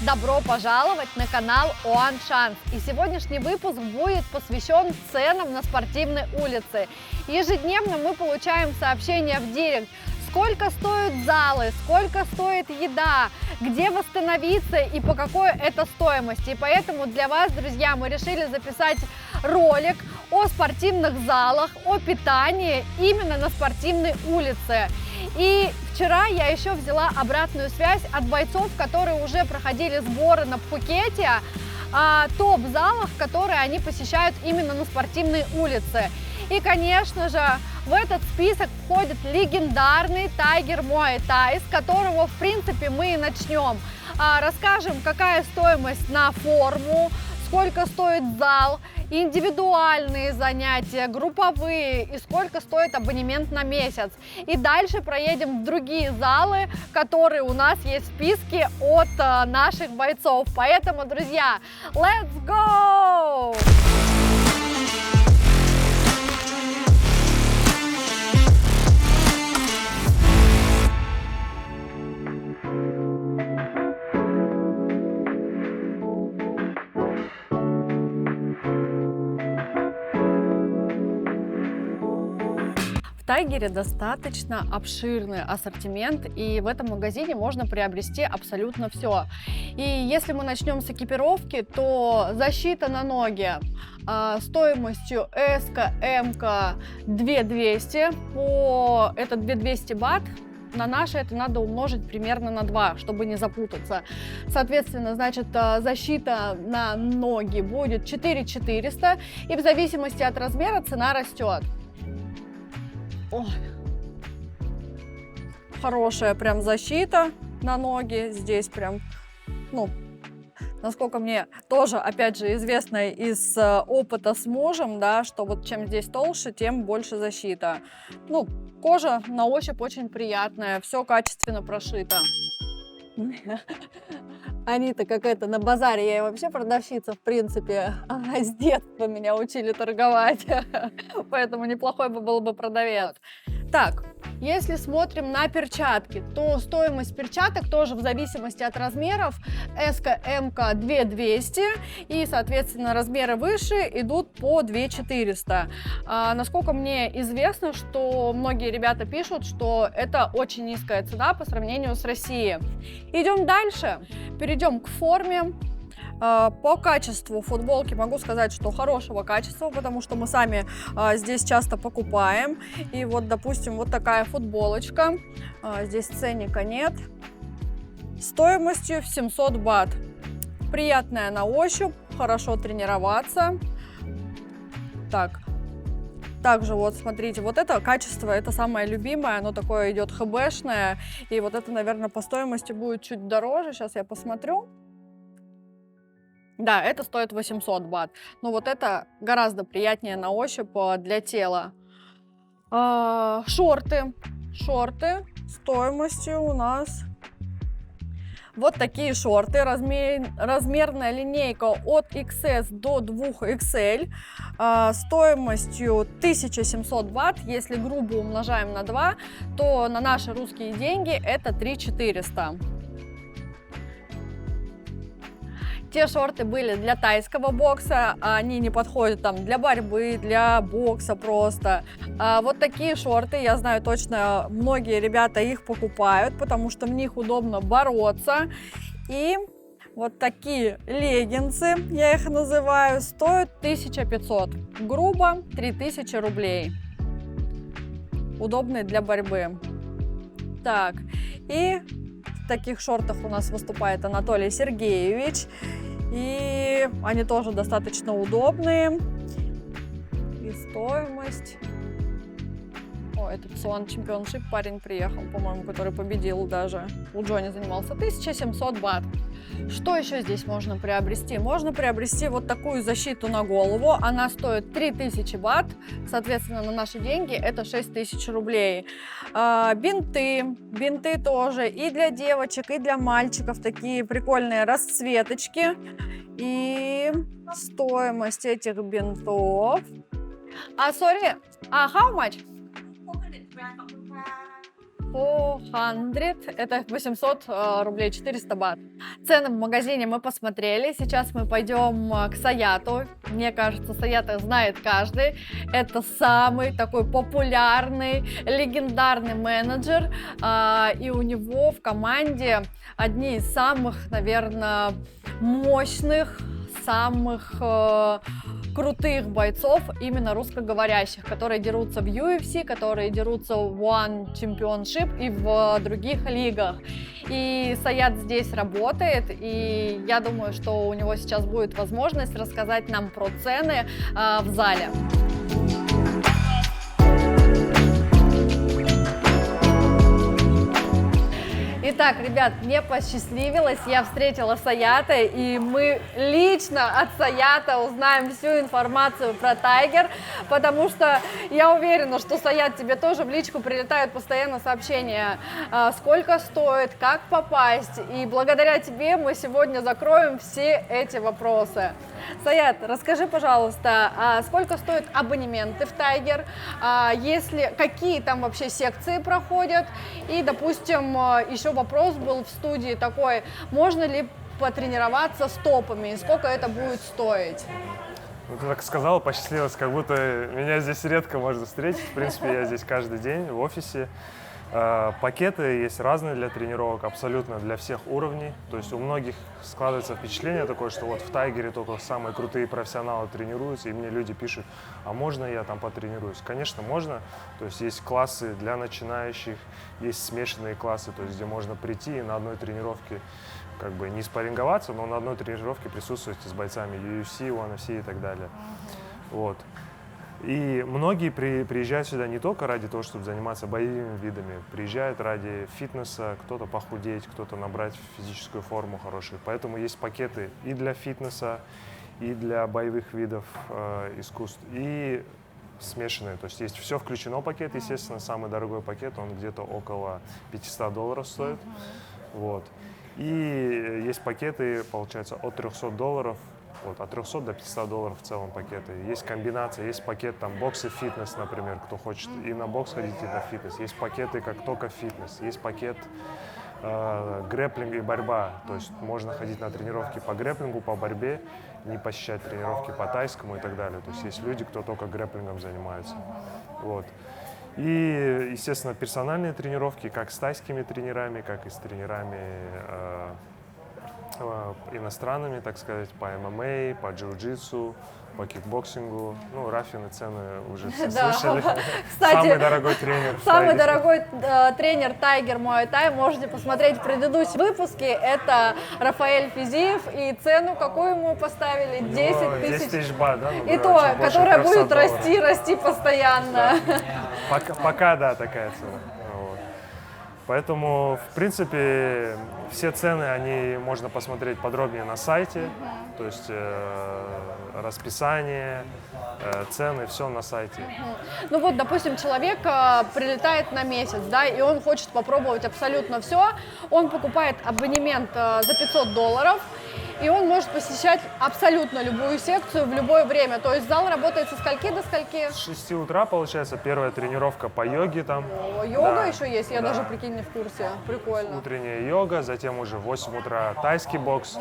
Добро пожаловать на канал One Chance. И сегодняшний выпуск будет посвящен ценам на спортивной улице. Ежедневно мы получаем сообщения в директ, сколько стоят залы, сколько стоит еда, где восстановиться и по какой это стоимости. И поэтому для вас, друзья, мы решили записать ролик о спортивных залах, о питании именно на спортивной улице. И вчера я еще взяла обратную связь от бойцов, которые уже проходили сборы на Пхукете, о топ-залах, которые они посещают именно на спортивной улице. И, конечно же, в этот список входит легендарный Tiger Muay Thai, с которого, в принципе, мы и начнем. Расскажем, какая стоимость на форму, сколько стоит зал, индивидуальные занятия, групповые и сколько стоит абонемент на месяц. И дальше проедем в другие залы, которые у нас есть в списке от наших бойцов. Поэтому, друзья, let's go! В Тайгере достаточно обширный ассортимент, и в этом магазине можно приобрести абсолютно все. И если мы начнем с экипировки, то защита на ноги стоимостью S, M 2200, это 2200 бат. На наши это надо умножить примерно на 2, чтобы не запутаться. Соответственно, значит, защита на ноги будет 4400, и в зависимости от размера цена растет. Ой. Хорошая прям защита на ноги. Здесь прям, насколько мне тоже, опять же, известно из опыта с мужем, да, что вот чем здесь толще, тем больше защита. Кожа на ощупь очень приятная, все качественно прошито. Анита какая-то на базаре, я вообще продавщица, в принципе, с детства меня учили торговать, поэтому неплохой было бы продавец. Так, если смотрим на перчатки, то стоимость перчаток тоже в зависимости от размеров S, M 2200, и, соответственно, размеры выше идут по 2400. Насколько мне известно, что многие ребята пишут, что это очень низкая цена по сравнению с Россией. Идем дальше, перейдем к форме. По качеству футболки могу сказать, что хорошего качества, потому что мы сами здесь часто покупаем. И вот, допустим, вот такая футболочка, здесь ценника нет, стоимостью в 700 бат. Приятная на ощупь, хорошо тренироваться. Так. Также вот смотрите, вот это качество, это самое любимое, оно такое идет хбшное. И вот это, наверное, по стоимости будет чуть дороже. Сейчас я посмотрю. Да, это стоит 800 бат, но вот это гораздо приятнее на ощупь для тела. Шорты стоимостью у нас вот такие шорты, размерная линейка от XS до 2XL, стоимостью 1700 бат. Если грубо умножаем на 2, то на наши русские деньги это 3400. Те шорты были для тайского бокса, они не подходят там для борьбы, для бокса просто. Вот такие шорты, я знаю точно, многие ребята их покупают, потому что в них удобно бороться. И вот такие леггинсы, я их называю, стоят 1500, грубо 3000 рублей. Удобные для борьбы. Так, и в таких шортах у нас выступает Анатолий Сергеевич, и они тоже достаточно удобные. И стоимость... этот One Championship парень приехал, по-моему, который победил даже. У Джонни занимался. 1700 бат. Что еще здесь можно приобрести? Можно приобрести вот такую защиту на голову. Она стоит 3000 бат. Соответственно, на наши деньги это 6000 рублей. Бинты тоже и для девочек, и для мальчиков. Такие прикольные расцветочки. И стоимость этих бинтов... how much? 400, это 800 рублей, 400 бат. Цены в магазине мы посмотрели, сейчас мы пойдем к Саяту. Мне кажется, Саята знает каждый. Это самый такой популярный, легендарный менеджер, и у него в команде одни из самых, наверное, мощных, самых крутых бойцов, именно русскоговорящих, которые дерутся в UFC, которые дерутся в One Championship и в других лигах. И Саят здесь работает, и я думаю, что у него сейчас будет возможность рассказать нам про цены в зале. Итак, ребят, мне посчастливилось, я встретила Саята, и мы лично от Саята узнаем всю информацию про Тайгер, потому что я уверена, что, Саят, тебе тоже в личку прилетают постоянно сообщения, сколько стоит, как попасть, и благодаря тебе мы сегодня закроем все эти вопросы. Саят, расскажи, пожалуйста, сколько стоят абонементы в Тайгер, какие там вообще секции проходят, и, допустим, еще вопрос был в студии такой, можно ли потренироваться с топами, и сколько это будет стоить? Ну, ты так сказала, посчастливилось, как будто меня здесь редко можно встретить, в принципе, я здесь каждый день в офисе. Пакеты есть разные для тренировок, абсолютно для всех уровней. То есть у многих складывается впечатление такое, что вот в Тайгере только самые крутые профессионалы тренируются, и мне люди пишут, а можно я там потренируюсь? Конечно, можно. То есть есть классы для начинающих, есть смешанные классы, то есть где можно прийти и на одной тренировке как бы не спарринговаться, но на одной тренировке присутствовать с бойцами UFC, ONE-FC и так далее. Вот. И многие приезжают сюда не только ради того, чтобы заниматься боевыми видами, приезжают ради фитнеса, кто-то похудеть, кто-то набрать физическую форму хорошую. Поэтому есть пакеты и для фитнеса, и для боевых видов искусств, и смешанные. То есть все включено в пакет, естественно, самый дорогой пакет, он где-то около $500 стоит. Вот. И есть пакеты, получается, от $300. Вот, от 300 до $500 в целом пакеты. Есть комбинация, есть пакет там бокс и фитнес, например, кто хочет и на бокс ходить, и на фитнес. Есть пакеты, как только фитнес. Есть пакет грэпплинг и борьба. То есть можно ходить на тренировки по грэпплингу, по борьбе, не посещать тренировки по тайскому и так далее. То есть есть люди, кто только грэпплингом занимается. Вот. И, естественно, персональные тренировки, как с тайскими тренерами, как и с тренерами иностранными, так сказать, по ММА, по джиу-джитсу, по кикбоксингу. Ну, Рафины цены уже все слышали. Кстати, самый дорогой тренер. Самый дорогой тренер Тайгер Муай Тай. Можете посмотреть в предыдущем выпуске. Это Рафаэль Физиев. И цену какую ему поставили? 10 тысяч. 10 тысяч бат, да? И то, которая будет расти постоянно. Да. Пока, да, такая цена. Вот. Поэтому, в принципе, все цены, они можно посмотреть подробнее на сайте, то есть расписание, цены, все на сайте. Ну вот, допустим, человек прилетает на месяц, да, и он хочет попробовать абсолютно все, он покупает абонемент за $500, и он может посещать абсолютно любую секцию в любое время. То есть зал работает со скольки до скольки? С 6 утра, получается, первая тренировка по йоге там. О, йога да, еще есть? Я даже, прикинь, не в курсе. Прикольно. Утренняя йога, затем уже в 8 утра тайский бокс.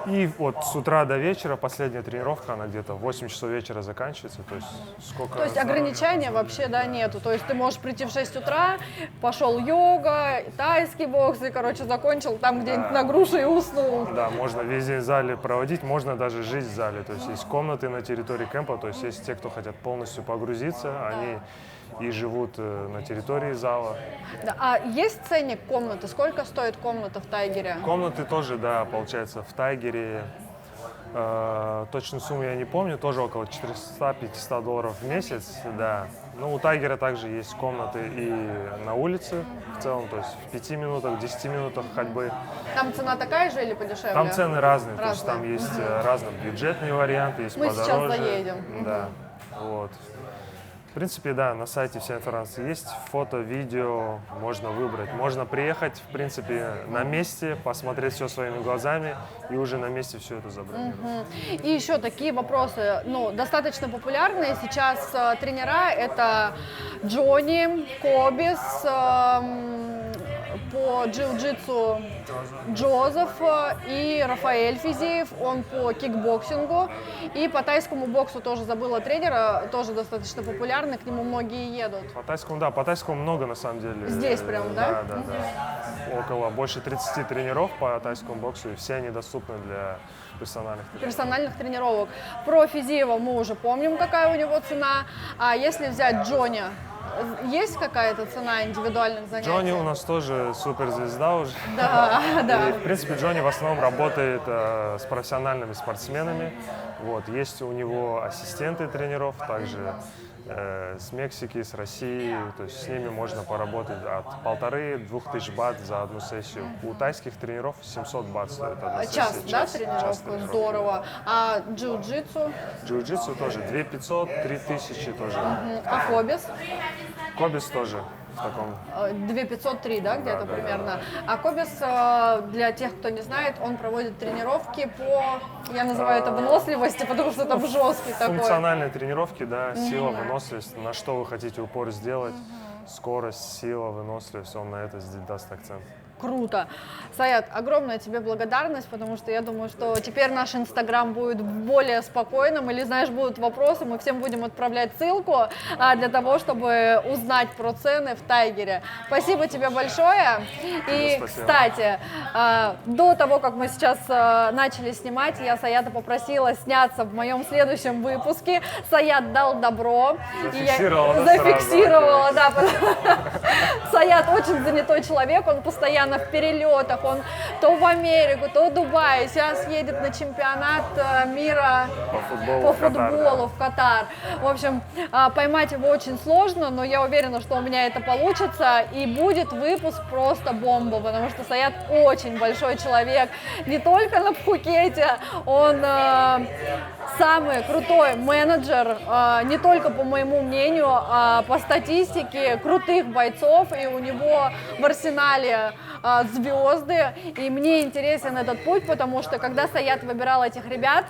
И вот с утра до вечера последняя тренировка, она где-то в 8 часов вечера заканчивается. То есть сколько... То есть ограничения вообще, да, нету. То есть ты можешь прийти в 6 утра, пошел йога, тайский бокс, и, короче, закончил там где-нибудь на груше и уснул. Да, можно весь день в зале проводить, можно даже жить в зале. То есть есть комнаты на территории кемпа, то есть есть те, кто хотят полностью погрузиться, они и живут на территории зала. Да, а есть ценник комнаты? Сколько стоит комната в Тайгере? Комнаты тоже, да, получается, в Тайгере. Точную сумму я не помню, тоже около $400-500 в месяц, да. Но у Тайгера также есть комнаты и на улице в целом, то есть в 5 минутах, 10 минутах ходьбы. Там цена такая же или подешевле? Там цены разные, то есть там есть разные бюджетные варианты, есть мы подороже. Мы сейчас заедем. Да, вот. В принципе, да, на сайте вся информация есть, фото, видео, можно выбрать. Можно приехать, в принципе, на месте, посмотреть все своими глазами и уже на месте все это забронировать. И еще такие вопросы, ну, достаточно популярные сейчас тренера, это Джонни, Кобис, по джиу-джитсу Джозеф и Рафаэль Физиев, он по кикбоксингу, и по тайскому боксу тоже забыла тренера, тоже достаточно популярный, к нему многие едут. По тайскому, да, по тайскому много на самом деле. Здесь прям, да? Да, да, да. Около больше 30 тренеров по тайскому боксу, и все они доступны для персональных тренировок. Про Физиева мы уже помним, какая у него цена, а если взять Джонни, есть какая-то цена индивидуальных занятий? Джонни у нас тоже суперзвезда уже. Да, да. И, в принципе, Джонни в основном работает с профессиональными спортсменами. Вот, есть у него ассистенты тренеров, также с Мексики, с России. То есть с ними можно поработать от 1500–2000 бат за одну сессию. У тайских тренеров 700 бат стоит одна сессия. Час, да, тренировку? Здорово. А джиу-джитсу? Джиу-джитсу тоже 2500–3000 тоже. А Кобис? Кобис тоже в таком. 2503, да, где-то да, примерно. А Кобис, для тех, кто не знает, он проводит тренировки по, я называю это выносливости, потому что там жесткий такой. Функциональные тренировки, да, сила, выносливость, на что вы хотите упор сделать, скорость, сила, выносливость, он на это даст акцент. Круто. Саят, огромная тебе благодарность, потому что я думаю, что теперь наш Инстаграм будет более спокойным, или, знаешь, будут вопросы, мы всем будем отправлять ссылку для того, чтобы узнать про цены в Тайгере. Спасибо тебе большое. И, кстати, до того, как мы сейчас начали снимать, я Саята попросила сняться в моем следующем выпуске. Саят дал добро. Зафиксировала, да. Саят очень занятой человек, он постоянно в перелетах, он то в Америку, то в Дубай, сейчас едет на чемпионат мира по футболу в Катар. В общем, поймать его очень сложно, но я уверена, что у меня это получится, и будет выпуск просто бомба, потому что Саят очень большой человек, не только на Пхукете, он самый крутой менеджер, не только по моему мнению, а по статистике крутых бойцов, и у него в арсенале звезды, и мне интересен этот путь, потому что когда Саят выбирал этих ребят,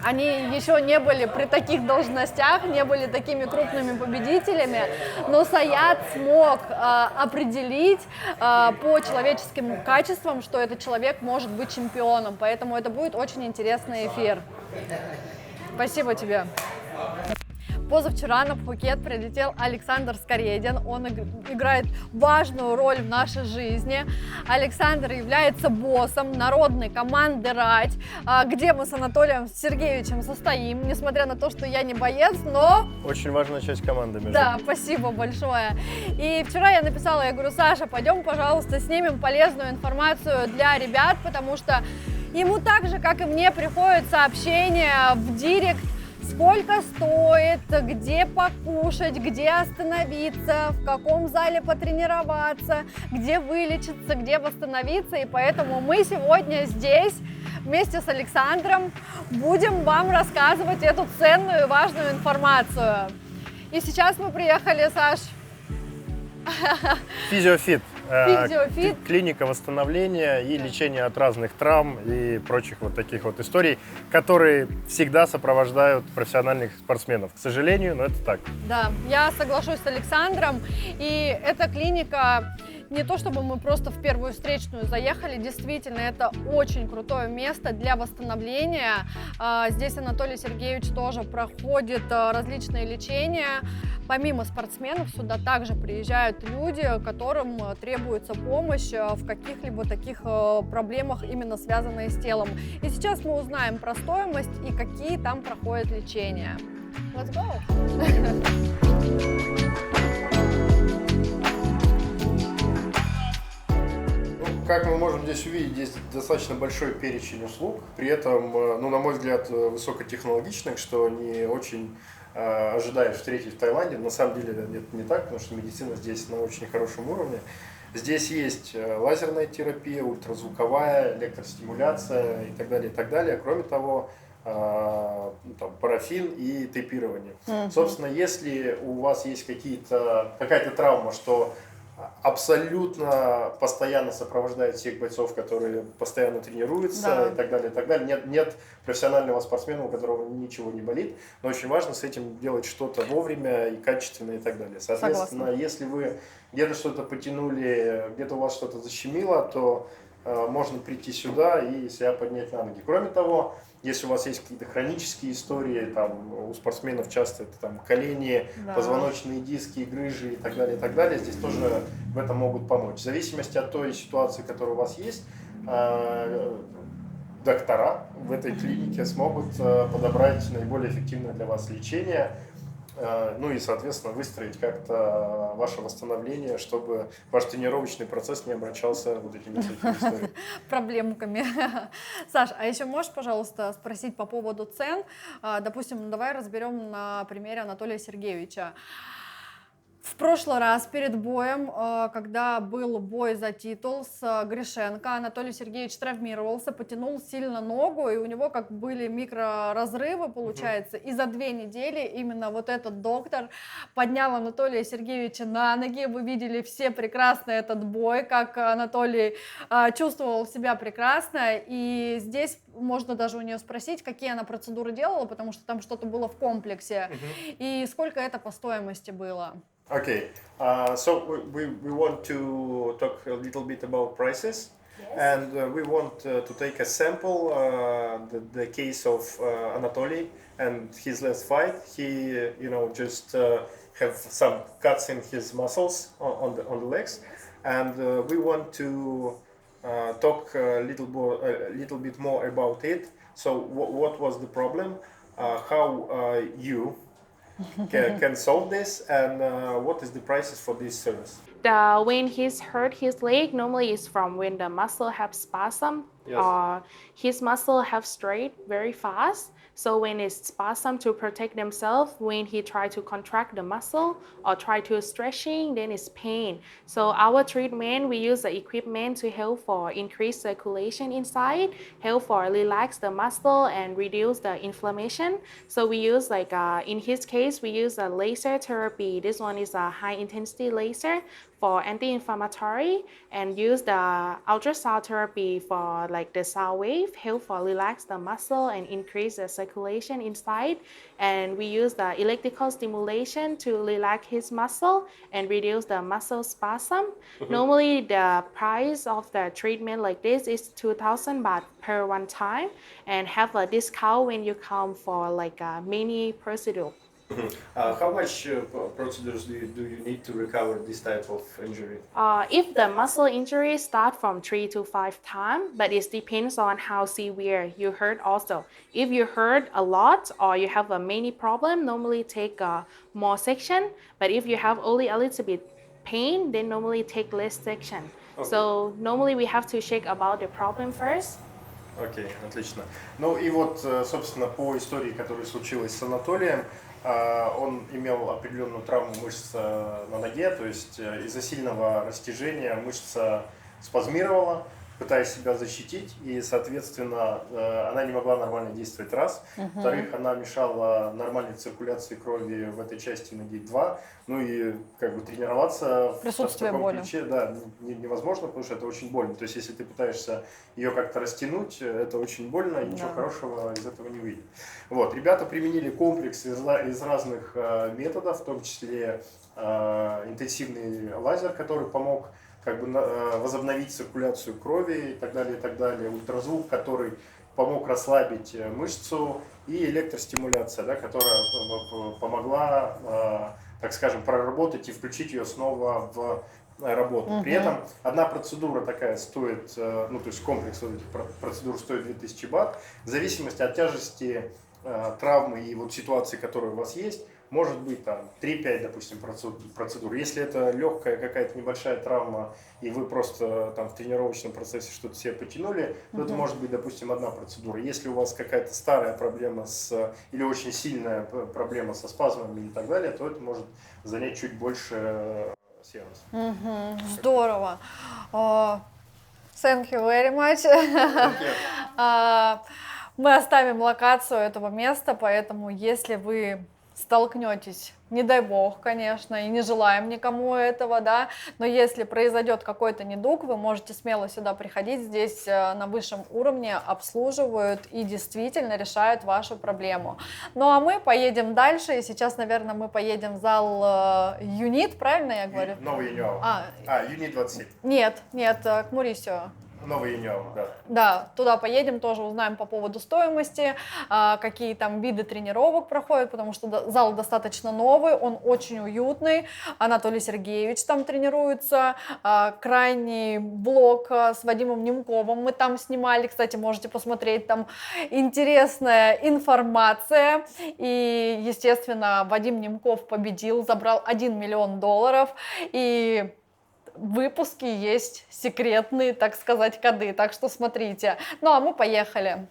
они еще не были при таких должностях, не были такими крупными победителями, но Саят смог определить по человеческим качествам, что этот человек может быть чемпионом, поэтому это будет очень интересный эфир. Спасибо тебе. Позавчера на Пхукет прилетел Александр Скоредин, он играет важную роль в нашей жизни. Александр является боссом народной команды «Рать», где мы с Анатолием Сергеевичем состоим, несмотря на то, что я не боец, но... Очень важная часть команды. Да, спасибо большое. И вчера я написала, я говорю: Саша, пойдем, пожалуйста, снимем полезную информацию для ребят, потому что ему так же, как и мне, приходят сообщения в директ, сколько стоит, где покушать, где остановиться, в каком зале потренироваться, где вылечиться, где восстановиться. И поэтому мы сегодня здесь вместе с Александром будем вам рассказывать эту ценную и важную информацию. И сейчас мы приехали, Саш. Физиофит. Физиофит. Клиника восстановления и лечения от разных травм и прочих вот таких вот историй, которые всегда сопровождают профессиональных спортсменов. К сожалению, но это так. Да, я соглашусь с Александром. И эта клиника, не то чтобы мы просто в первую встречную заехали, действительно, это очень крутое место для восстановления. Здесь Анатолий Сергеевич тоже проходит различные лечения. Помимо спортсменов сюда также приезжают люди, которым требуется помощь в каких-либо таких проблемах, именно связанные с телом. И сейчас мы узнаем про стоимость и какие там проходят лечения. Let's go! Как мы можем здесь увидеть, здесь достаточно большой перечень услуг, при этом, ну, на мой взгляд, высокотехнологичных, что не очень ожидаешь встретить в Таиланде. На самом деле это не так, потому что медицина здесь на очень хорошем уровне. Здесь есть лазерная терапия, ультразвуковая, электростимуляция и так далее, и так далее. Кроме того, там, парафин и тейпирование. Собственно, если у вас есть какая-то травма, что абсолютно постоянно сопровождает всех бойцов, которые постоянно тренируются и так далее, и так далее. Нет профессионального спортсмена, у которого ничего не болит, но очень важно с этим делать что-то вовремя и качественно и так далее. Соответственно, если вы где-то что-то потянули, где-то у вас что-то защемило, то можно прийти сюда и себя поднять на ноги. Кроме того, если у вас есть какие-то хронические истории, там, у спортсменов часто это там, колени, позвоночные диски, грыжи и так далее, здесь тоже в этом могут помочь. В зависимости от той ситуации, которая у вас есть, доктора в этой клинике смогут подобрать наиболее эффективное для вас лечение, ну и, соответственно, выстроить как-то ваше восстановление, чтобы ваш тренировочный процесс не обращался вот этими всякими историями. Проблемками. Саш, а еще можешь, пожалуйста, спросить по поводу цен? Допустим, давай разберем на примере Анатолия Сергеевича. В прошлый раз перед боем, когда был бой за титул с Гришенко, Анатолий Сергеевич травмировался, потянул сильно ногу, и у него как были микроразрывы, получается, и за 2 недели именно вот этот доктор поднял Анатолия Сергеевича на ноги. Вы видели все прекрасно этот бой, как Анатолий чувствовал себя прекрасно, и здесь можно даже у нее спросить, какие она процедуры делала, потому что там что-то было в комплексе, и сколько это по стоимости было. Okay, so we want to talk a little bit about prices, and we want to take a sample, the case of Anatoly and his last fight. He, just have some cuts in his muscles on the legs, and we want to talk a little bit more about it. So what was the problem? How you can solve this, and what is the prices for this service? When he's hurt his leg, normally it's from when the muscle have spasm. Yes. His muscle have straight very fast. So when it's spasm to protect themselves, when he try to contract the muscle or try to stretching, then it's pain. So our treatment, we use the equipment to help for increase circulation inside, help for relax the muscle and reduce the inflammation. So we use in his case, we use a laser therapy. This one is a high intensity laser for anti-inflammatory, and use the ultrasound therapy for the sound wave, help for relax the muscle and increase the circulation inside. And we use the electrical stimulation to relax his muscle and reduce the muscle spasm. Normally the price of the treatment like this is 2,000 baht per one time, and have a discount when you come for a mini procedure. How much procedures do you need to recover this type of injury? If the muscle injury start from 3 to 5 times, but it depends on how severe you hurt also. If you hurt a lot or you have a many problem, normally take more section. But if you have only a little bit pain, then normally take less section. Okay. So normally we have to check about the problem first. Окей, отлично. Ну и вот, собственно, по истории, которая случилась с Анатолием, он имел определенную травму мышц на ноге, то есть из-за сильного растяжения мышца спазмировала, пытаясь себя защитить, и, соответственно, она не могла нормально действовать, раз. Во-вторых, она мешала нормальной циркуляции крови в этой части ноги, 2. Ну и тренироваться в таком ключе, невозможно, потому что это очень больно. То есть, если ты пытаешься ее как-то растянуть, это очень больно, и ничего хорошего из этого не выйдет. Вот, ребята применили комплекс из разных методов, в том числе интенсивный лазер, который помог возобновить циркуляцию крови и так далее, ультразвук, который помог расслабить мышцу, и электростимуляция, которая помогла, так скажем, проработать и включить ее снова в работу. При этом одна процедура такая стоит, то есть комплекс этих процедур стоит 2000 бат. В зависимости от тяжести травмы и ситуации, которая у вас есть, может быть там 3-5, допустим, процедур. Если это легкая какая-то небольшая травма, и вы просто там в тренировочном процессе что-то себе потянули, то это может быть, допустим, одна процедура. Если у вас какая-то старая проблема или очень сильная проблема со спазмами и так далее, то это может занять чуть больше сеанс. Здорово. Thank you very much. Мы оставим локацию этого места, поэтому если вы столкнетесь, не дай бог, конечно, и не желаем никому этого, да, но если произойдет какой-то недуг, вы можете смело сюда приходить, здесь на высшем уровне обслуживают и действительно решают вашу проблему. Ну а мы поедем дальше, и сейчас, наверное, мы поедем в зал Юнит, правильно я говорю? Новый Юниао. Юнит 27. Нет, к Мурисио. Новый Юниао, да. Да, туда поедем, тоже узнаем по поводу стоимости, какие там виды тренировок проходят, потому что зал достаточно новый, он очень уютный. Анатолий Сергеевич там тренируется, крайний блок с Вадимом Немковым мы там снимали, кстати, можете посмотреть, там интересная информация. И, естественно, Вадим Немков победил, забрал $1 миллион, и в выпуске есть секретные, так сказать, коды, так что смотрите. Ну а мы поехали.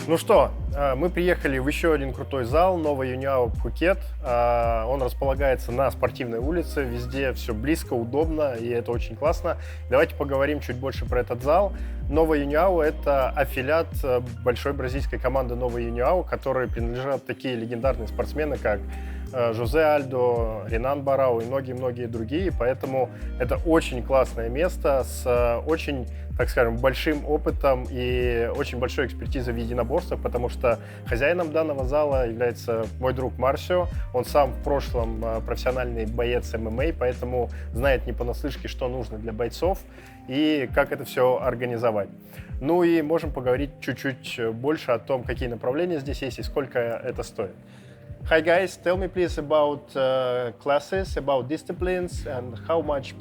Ну что, мы приехали в еще один крутой зал, Новый Юниао Пхукет. Он располагается на Спортивной улице, везде все близко, удобно, и это очень классно. Давайте поговорим чуть больше про этот зал. Новый Юниао — это аффилиат большой бразильской команды Новый Юниао, которой принадлежат такие легендарные спортсмены, как Жозе Альдо, Ренан Барау и многие-многие другие. Поэтому это очень классное место с очень, так скажем, большим опытом и очень большой экспертизой в единоборствах, потому что хозяином данного зала является мой друг Марсио. Он сам в прошлом профессиональный боец ММА, поэтому знает не понаслышке, что нужно для бойцов и как это все организовать. Ну и можем поговорить чуть-чуть больше о том, какие направления здесь есть и сколько это стоит. Hi guys, tell me please about classes, about disciplines, and how much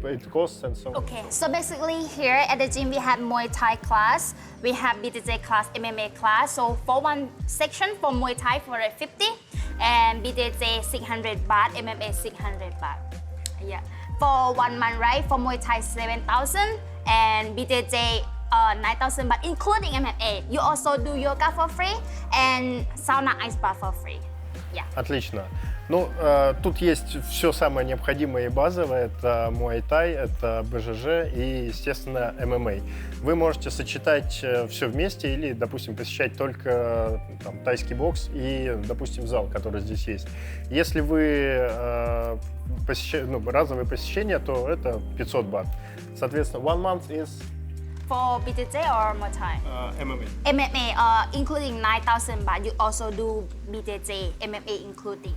it costs and so on. Okay, so basically here at the gym we have Muay Thai class, we have BJJ class, MMA class. So for one section for Muay Thai for 50 and BJJ 600 baht, MMA 600 baht. Yeah. For 1 month, right? For Muay Thai 7,000 and BJJ 9,000 baht, including MMA. You also do yoga for free and sauna ice bath for free. Yeah. Отлично. Ну, тут есть все самое необходимое и базовое. Это Muay Thai, это БЖЖ и, естественно, ММА. Вы можете сочетать все вместе или, допустим, посещать только там, тайский бокс и, допустим, зал, который здесь есть. Если вы разовые посещения, то это 500 бат. Соответственно, 1 month is... For BJJ or Muay Thai? MMA. MMA, including 9,000 baht. You also do BJJ, MMA including.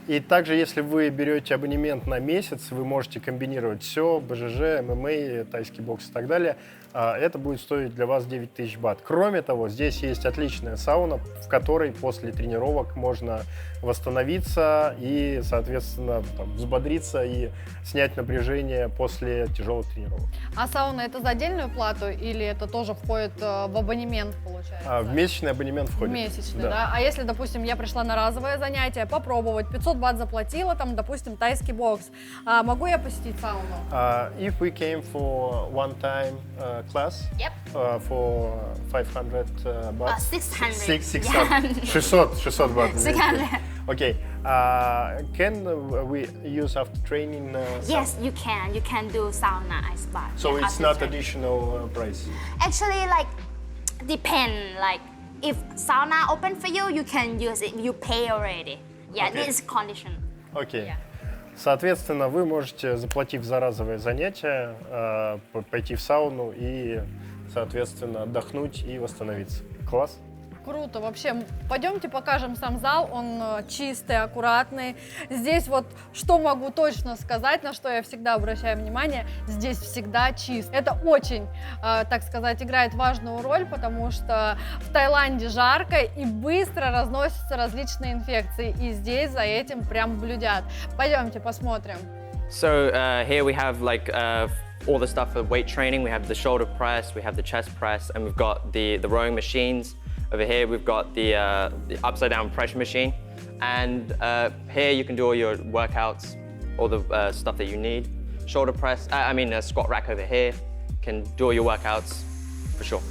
И также, если вы берете абонемент на месяц, вы можете комбинировать все, БЖЖ, ММА, тайский бокс и так далее. Это будет стоить для вас 9000 бат. Кроме того, здесь есть отличная сауна, в которой после тренировок можно восстановиться и, соответственно, там, взбодриться и снять напряжение после тяжелых тренировок. А сауна это за отдельную плату или это тоже входит в абонемент, получается? В месячный абонемент входит. В месячный, да. А если, допустим, я пришла на разовое занятие, попробовать, 500 бат заплатила, там, допустим, тайский бокс, могу я посетить сауну? If we came for one time class, Yep. For 500 baht. 600. 600 бат. 600. Okay. Can we use after training? Yes, you can. You can do sauna ice bath. So yeah, it's after not training. additional price. Actually, like, depend. Like, if sauna open for you, you can use it. You pay already. Yeah, Okay. this is condition. Окей. Yeah. Соответственно, вы можете, заплатив за разовое занятие, пойти в сауну и, соответственно, отдохнуть и восстановиться. Класс? Круто, вообще. Пойдемте покажем сам зал, он чистый, аккуратный. Здесь вот, что могу точно сказать, на что я всегда обращаю внимание, здесь всегда чисто. Это очень, так сказать, играет важную роль, потому что в Таиланде жарко и быстро разносятся различные инфекции, и здесь за этим прям блюдят. Пойдемте посмотрим. So here we have like all the stuff for weight training. We have the shoulder press, we have the chest press, and we've got the rowing machines. Over here we've got the upside down pressure machine. And here you can do all your workouts, all the stuff that you need. Shoulder press, a squat rack over here. Can do all your workouts for sure.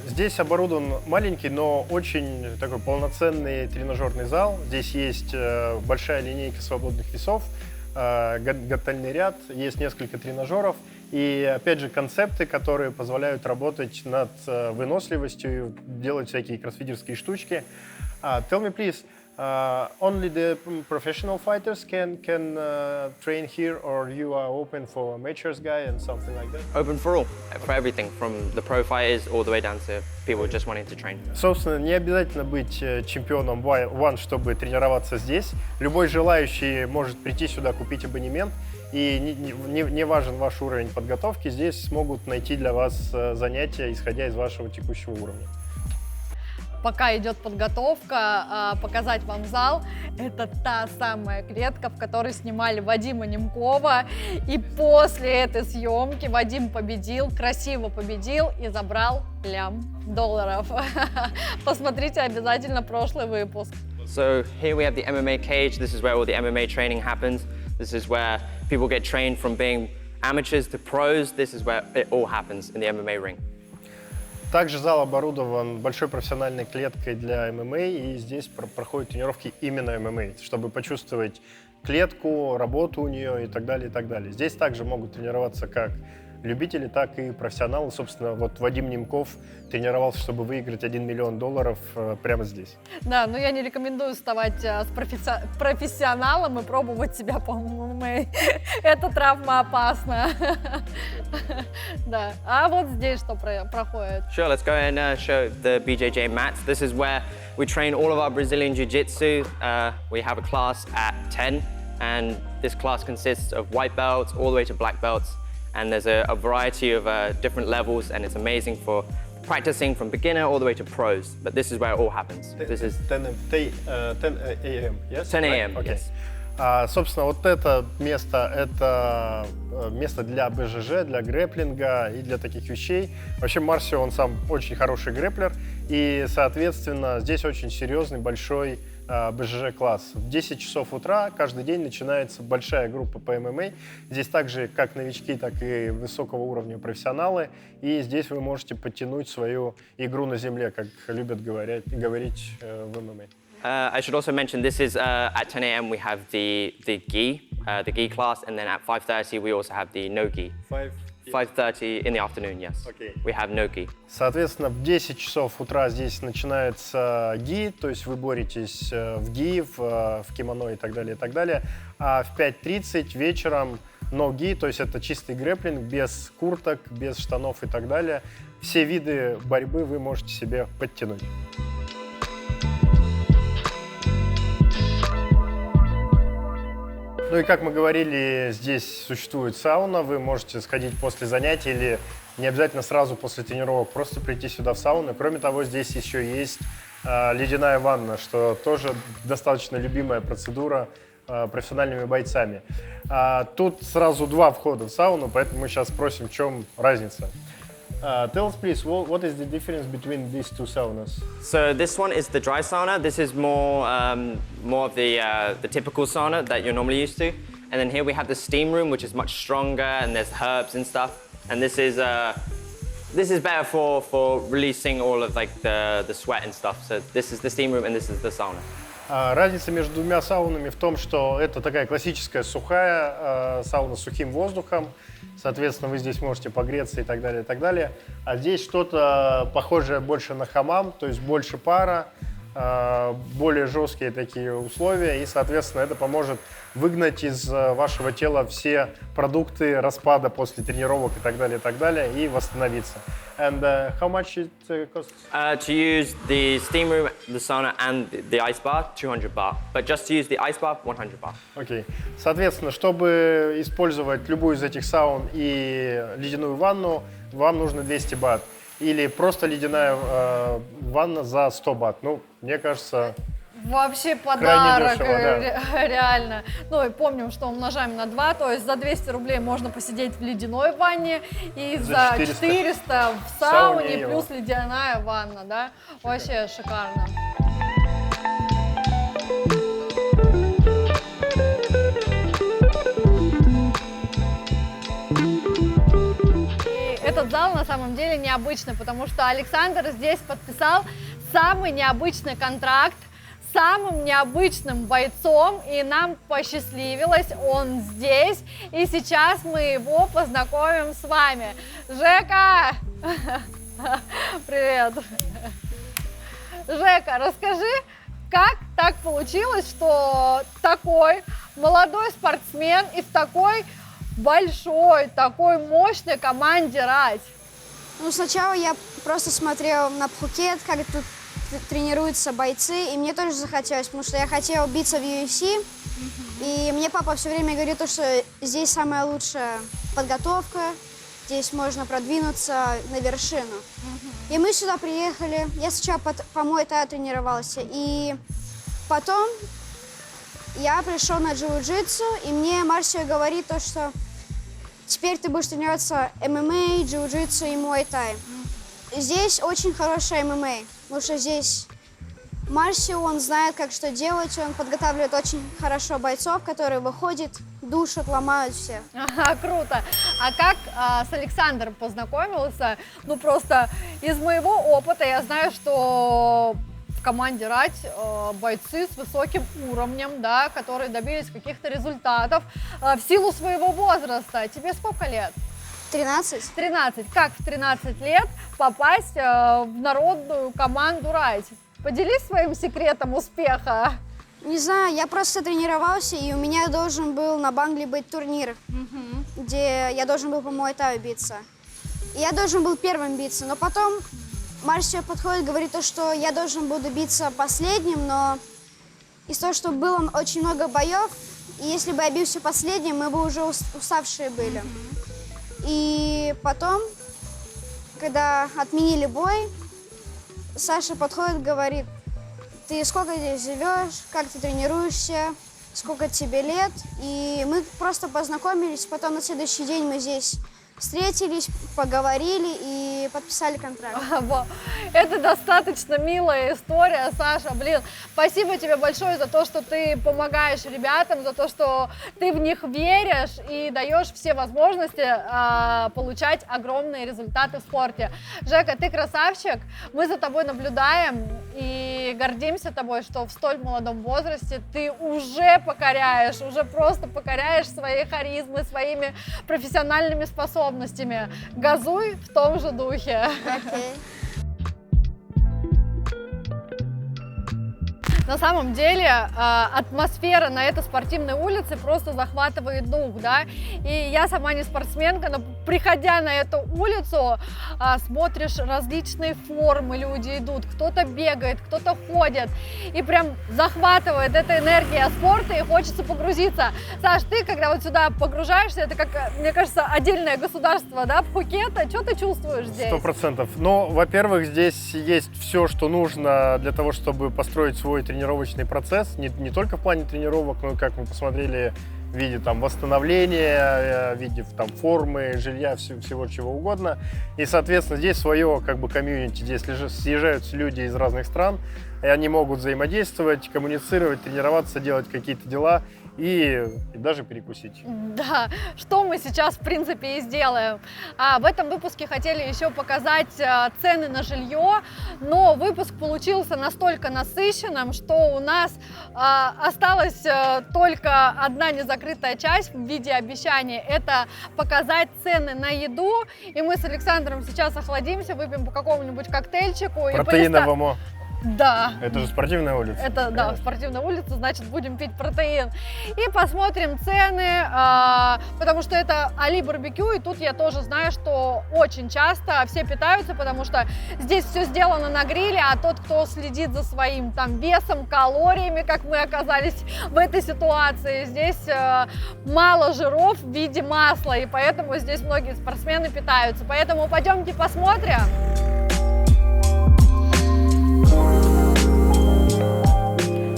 Здесь оборудован маленький, но очень такой полноценный тренажерный зал. Здесь есть большая линейка свободных весов, гантельный ряд, есть несколько тренажеров. И опять же концепты, которые позволяют работать над выносливостью, делать всякие кроссфитерские штучки. Tell me, please, only the professional fighters can train here, or you are open for amateurs guy and something like that? Open for all, for everything, from the pro fighters all the way down to people just wanting to train. Собственно, не обязательно быть чемпионом One, чтобы тренироваться здесь. Любой желающий может прийти сюда, купить абонемент. И не важен ваш уровень подготовки, здесь смогут найти для вас занятия, исходя из вашего текущего уровня. Пока идет подготовка, показать вам зал. Это та самая клетка, в которой снимали Вадима Немкова. И после этой съемки Вадим победил, красиво победил и забрал $1 000 000. Посмотрите обязательно прошлый выпуск. So here we have the MMA cage. This is where all the MMA training happens. This is where people get trained from being amateurs to pros. This is where it all happens in the MMA ring. Также зал оборудован большой профессиональной клеткой для ММА, и здесь проходят тренировки именно ММА, чтобы почувствовать клетку, работу у нее и так далее, и так далее. Здесь также могут тренироваться как любители, так и профессионалы. Собственно, вот Вадим Немков тренировался, чтобы выиграть $1 миллион прямо здесь. Да, но я не рекомендую вставать с профессионалом и пробовать себя по ММА. Это травмоопасно. Да. А вот здесь что проходит? Sure, let's go and show the BJJ mats. This is where we train all of our Brazilian Jiu-Jitsu. We have a class at 10, and this class consists of white belts all the way to black belts. And there's a variety of different levels, and it's amazing for practicing from beginner all the way to pros. But this is where it all happens. This is 10 a.m. Yes? 10 a.m. Okay. Yes. Собственно, вот это место для БЖЖ, для грэплинга и для таких вещей. Вообще Марсио, он сам очень хороший грэплер, и, соответственно, здесь очень серьезный, большой БЖЖ-класс. В 10 часов утра каждый день начинается большая группа по ММА. Здесь также как новички, так и высокого уровня профессионалы. И здесь вы можете подтянуть свою игру на земле, как любят говорить в ММА. I should also mention this is at 10 a.m. we have the gi class, and then at 5:30 we also have the no gi. 5:30 in the afternoon, yes. Okay. We have no gi. Соответственно, в 10 часов утра здесь начинается ги, то есть вы боретесь в ги, в кимоно и так далее, и так далее. А в 5:30 вечером no gi, то есть это чистый грэплинг, без курток, без штанов и так далее. Все виды борьбы вы можете себе подтянуть. Ну и как мы говорили, здесь существует сауна, вы можете сходить после занятий или не обязательно сразу после тренировок, просто прийти сюда в сауну. Кроме того, здесь еще есть ледяная ванна, что тоже достаточно любимая процедура профессиональными бойцами. Тут сразу два входа в сауну, поэтому мы сейчас спросим, в чем разница. Tell us, please, what is the difference between these two saunas? So this one is the dry sauna. This is more of the typical sauna that you're normally used to. And then here we have the steam room, which is much stronger, and there's herbs and stuff. And this is better for releasing all of like the sweat and stuff. So this is the steam room, and this is the sauna. Разница между двумя саунами в том, что это такая классическая сухая сауна с сухим воздухом. Соответственно, вы здесь можете погреться и так далее, и так далее. А здесь что-то похожее больше на хамам, то есть больше пара, более жесткие такие условия. И, соответственно, это поможет выгнать из вашего тела все продукты распада после тренировок и так далее, и восстановиться. And how much it costs? To use the steam room, the sauna, and the ice bath, 200 baht. But just to use the ice bath, 100 baht. Окей. Соответственно, чтобы использовать любую из этих саун и ледяную ванну, вам нужно 200 бат. Или просто ледяная ванна за 100 бат. Ну, мне кажется... Вообще подарок, дешево, да. Реально. Ну и помним, что умножаем на 2, то есть за 200 рублей можно посидеть в ледяной ванне, и за 400 в сауне, плюс ледяная ванна, да? Вообще шикарно. Этот спортзал на самом деле необычный, потому что Александр здесь подписал самый необычный контракт с самым необычным бойцом, и нам посчастливилось, он здесь, и сейчас мы его познакомим с вами. Жека! Привет! Жека, расскажи, как так получилось, что такой молодой спортсмен и в такой большой, такой мощной команде «Рать»? Ну, сначала я просто смотрел на Пхукет, как тут тренируются бойцы, и мне тоже захотелось, потому что я хотела биться в UFC, и мне папа все время говорит, что здесь самая лучшая подготовка, здесь можно продвинуться на вершину. И мы сюда приехали, я сначала по Муай-Тай тренировался, и потом я пришел на джиу-джитсу, и мне Марсио говорит то, что теперь ты будешь тренироваться ММА, джиу-джитсу и Муай-Тай. Здесь очень хорошая ММА, потому что здесь Марсио, он знает, как что делать, он подготавливает очень хорошо бойцов, которые выходят, душат, ломают всех. Ага, круто. А как с Александром познакомился? Ну, просто из моего опыта я знаю, что в команде «Рать» бойцы с высоким уровнем, да, которые добились каких-то результатов в силу своего возраста. Тебе сколько лет? 13. 13. Как в 13 лет попасть в народную команду «Рать»? Поделись своим секретом успеха. Не знаю, я просто тренировался, и у меня должен был на Бангли быть турнир, где я должен был по Муай-Таю биться. И я должен был первым биться, но потом Марсио подходит, говорит, что я должен буду биться последним, но из-за того, что было очень много боев, и если бы я бился последним, мы бы уже уставшие были. И потом, когда отменили бой, Саша подходит, говорит, ты сколько здесь живешь, как ты тренируешься, сколько тебе лет. И мы просто познакомились, потом на следующий день мы здесь встретились, поговорили и подписали контракт. Это достаточно милая история, Саша. Блин, спасибо тебе большое за то, что ты помогаешь ребятам, за то, что ты в них веришь и даешь все возможности получать огромные результаты в спорте. Жека, ты красавчик, мы за тобой наблюдаем и гордимся тобой, что в столь молодом возрасте ты уже покоряешь, уже просто покоряешь своей харизмой, своими профессиональными способностями. Газуй в том же духе. Окей. На самом деле атмосфера на этой спортивной улице просто захватывает дух, да, и я сама не спортсменка, но приходя на эту улицу, смотришь различные формы, люди идут, кто-то бегает, кто-то ходит, и прям захватывает эта энергия спорта, и хочется погрузиться. Саш, ты, когда вот сюда погружаешься, это как, мне кажется, отдельное государство, да, Пхукета, что ты чувствуешь здесь? 100%. Ну, во-первых, здесь есть все, что нужно для того, чтобы построить свой тренировочный процесс, не только в плане тренировок, но, как мы посмотрели, в виде там восстановления, в виде там формы, жилья, всего чего угодно. И, соответственно, здесь свое как бы комьюнити, здесь съезжаются люди из разных стран, и они могут взаимодействовать, коммуницировать, тренироваться, делать какие-то дела и даже перекусить. Да, что мы сейчас, в принципе, и сделаем. В этом выпуске хотели еще показать цены на жилье, но выпуск получился настолько насыщенным, что у нас осталась только одна незакрытая часть в виде обещания. Это показать цены на еду, и мы с Александром сейчас охладимся, выпьем по какому-нибудь коктейльчику. Протеиновому. Да. Это же спортивная улица. Это, да, спортивная улица, значит, будем пить протеин. И посмотрим цены, потому что это Али барбекю, и тут я тоже знаю, что очень часто все питаются, потому что здесь все сделано на гриле, а тот, кто следит за своим там весом, калориями, как мы оказались в этой ситуации, здесь мало жиров в виде масла, и поэтому здесь многие спортсмены питаются. Поэтому пойдемте посмотрим.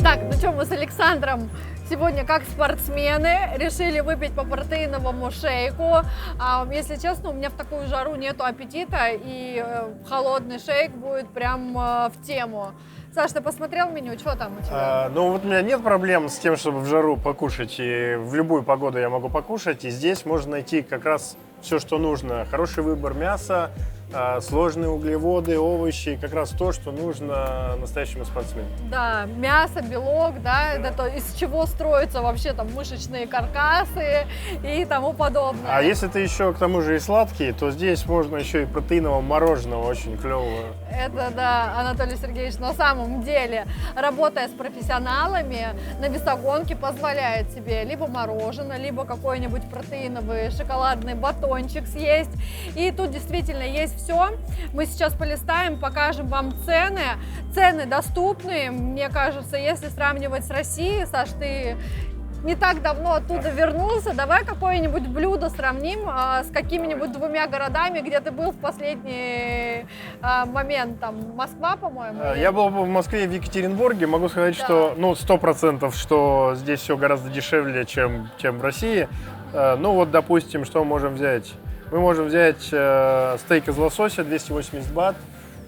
Так, ну что, мы с Александром сегодня как спортсмены решили выпить по протеиновому шейку. Если честно, у меня в такую жару нету аппетита, и холодный шейк будет прям в тему. Саш, ты посмотрел меню? Что там у тебя? Ну вот у меня нет проблем с тем, чтобы в жару покушать, и в любую погоду я могу покушать, и здесь можно найти как раз все, что нужно. Хороший выбор мяса, сложные углеводы, овощи, как раз то, что нужно настоящему спортсмену. Да, мясо, белок, да, это то, из чего строятся вообще там мышечные каркасы и тому подобное. А если ты еще к тому же и сладкий, то здесь можно еще и протеинового мороженого очень клевого. Это, да, Анатолий Сергеевич, на самом деле, работая с профессионалами, на весогонке позволяет себе либо мороженое, либо какой-нибудь протеиновый шоколадный батончик съесть. И тут действительно есть все. Мы сейчас полистаем, покажем вам цены. Цены доступны, мне кажется, если сравнивать с Россией. Саш, ты не так давно оттуда вернулся. Давай какое-нибудь блюдо сравним с какими-нибудь двумя городами, где ты был в последний момент. Там Москва, по-моему? Я был в Москве и в Екатеринбурге. Могу сказать, Да. что 100%, что здесь все гораздо дешевле, чем в России. Ну вот, допустим, что мы можем взять? Мы можем взять стейк из лосося 280 бат.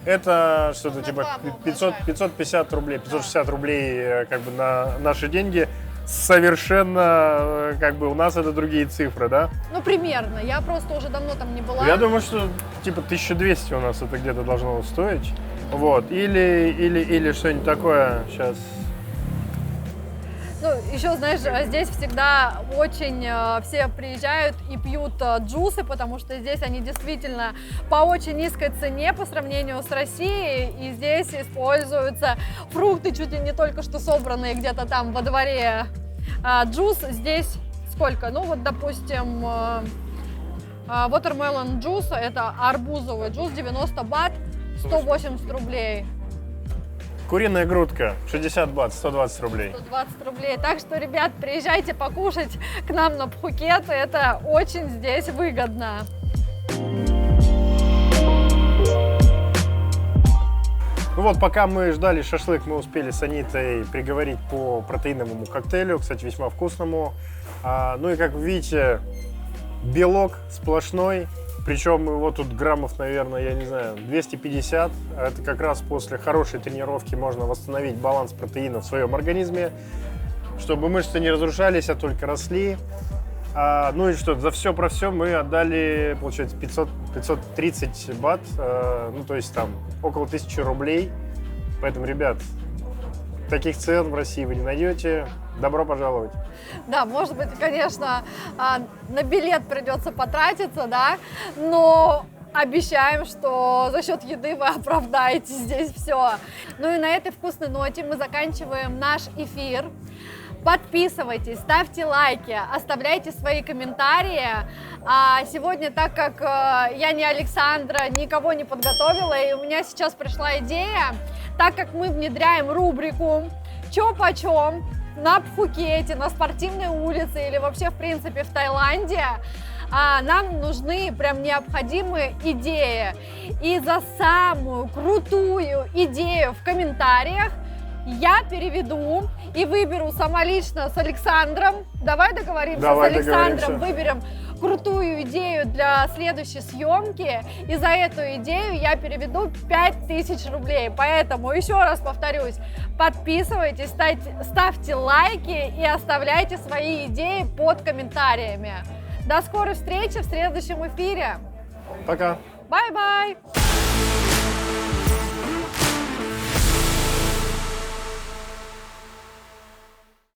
Это что-то типа 550 рублей, 560 рублей как бы на наши деньги. Совершенно, как бы, у нас это другие цифры, да? Ну, примерно. Я просто уже давно там не была. Я думаю, что типа 1200 у нас это где-то должно стоить. Вот. Или что-нибудь такое сейчас. Ну, еще, знаешь, здесь всегда очень все приезжают и пьют джусы, потому что здесь они действительно по очень низкой цене по сравнению с Россией. И здесь используются фрукты, чуть ли не только что собранные где-то там во дворе. Джус здесь сколько? Ну, вот, допустим, watermelon juice, это арбузовый джус, 90 бат, 180 рублей. Куриная грудка 60 бат, 120 рублей. 120 рублей. Так что, ребят, приезжайте покушать к нам на Пхукет. Это очень здесь выгодно. Ну вот, пока мы ждали шашлык, мы успели с Анитой приговорить по протеиновому коктейлю, кстати, весьма вкусному. Ну и, как вы видите, белок сплошной. Причем его тут граммов, наверное, я не знаю, 250. Это как раз после хорошей тренировки можно восстановить баланс протеина в своем организме, чтобы мышцы не разрушались, а только росли. Ну и что, за все про все мы отдали, получается, 530 бат, ну то есть там около 1000 рублей. Поэтому, ребят, таких цен в России вы не найдете. Добро пожаловать. Да, может быть, конечно, на билет придется потратиться, да, но обещаем, что за счет еды вы оправдаете здесь все. Ну и на этой вкусной ноте мы заканчиваем наш эфир. Подписывайтесь, ставьте лайки, оставляйте свои комментарии. Сегодня, так как я не Александра, никого не подготовила, и у меня сейчас пришла идея, так как мы внедряем рубрику «Чё почем» на Пхукете, на спортивной улице или вообще, в принципе, в Таиланде, нам нужны прям необходимые идеи. И за самую крутую идею в комментариях я переведу и выберу сама лично с Александром. Давай договоримся с Александром, выберем крутую идею для следующей съемки. И за эту идею я переведу 5000 рублей. Поэтому еще раз повторюсь, подписывайтесь, ставьте лайки и оставляйте свои идеи под комментариями. До скорой встречи в следующем эфире. Пока. Бай-бай.